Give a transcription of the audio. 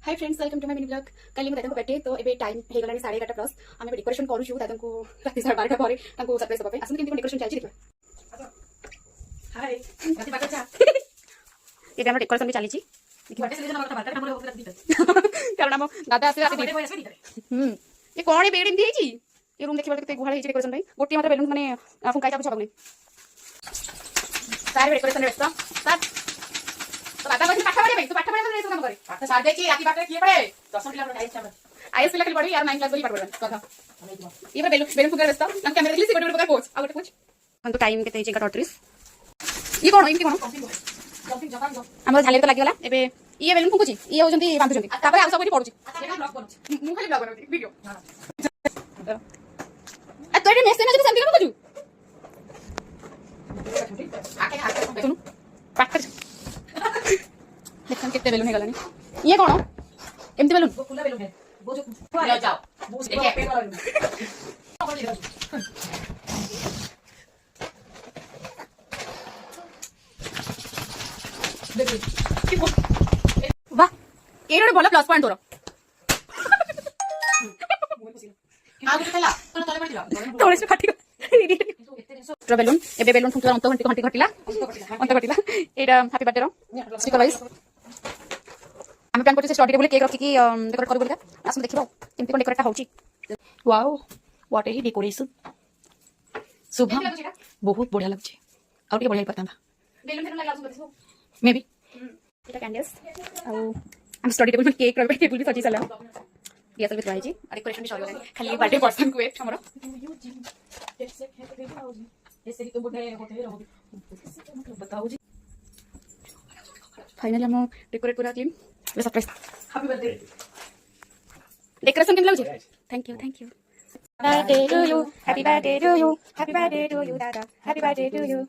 hi friends welcome to my mini blog कल मुझे birthday तो ये टाइम हो गलानी 11:30 प्लस आम डेकोरेशन करूँ दादा राति 12:30 पर सरप्राइज देवा आसते केमती डेकोरेशन चलती देखा हाय ये डेकोरेशन भी चली कारण आम दादा आस ये कौन ये बेड एमती ये रूम देखिए गुहाड़ डेकोरेशन गोटे मात्र बेलून मैंने फुंकाई सब छबनी सारे डेकोरेशन व्यस्त सर तो दादा पाठ पढ़े तू पाठ पढ़े काम करे पाठ सार देखी राती बाटे किए पढ़े 10 किलो आईएस छाड़ आईएस पिला खाली पढ़ी यार 9 क्लास बोली पाठ पढ़े कथा ये बेलून बेलून फुंका व्यस्त हम कैमरा देखली सिक्योरिटी प्रकार पोज आ गोटे पोज हम तो टाइम केते 38 ये कोन इनके कोन हमर झाले तो लागि गला एबे ये बेलून फुंकुची ये होजंती बांधु जंती तापर आ सब कोठी पडुची मु खाली ब्लॉग बनौती वीडियो आ तोरे मेस ने जब सेमती करू आके हाथ सुन पाठ देखन कितने बेलून हेगलानी ये कोन एमती बेलून वो खुला बेलून है वो जो ले जाओ वो एक पेड़ वाला वाह ये रे बोला प्लस पॉइंट तोरा आ गुतला तो तले पड़िला तोरे से फाटी एक्स्ट्रा बेलून एबे बेलून फुंकला अंत घंटी घटिला एटा हैप्पी बर्थडे रो स्टिकर वाइज हम प्लान करते स्टडी टेबल केक रखी की डेकोरेट करू बोलका आसम देखिबो केमती कोन डेकोरेट होची वाओ व्हाट ए डेकोरेशन शुभ बहुत बढ़िया लगछ आ के बढ़िया पता बेलून फेलून लागला देखो मे बी एटा कैंडल्स आ हम स्टडी टेबल केक रखबे टेबल भी सजी सला ये सब विथ राइजी आ डेकोरेशन भी सरी खाली बर्थडे पर्सन को वेट हमरो फाइनली हम डेकोरेट पूरा clean surprise happy birthday decoration केम लागछ thank you birthday to you happy birthday to you happy birthday to you दादा हैप्पी बर्थडे टू यू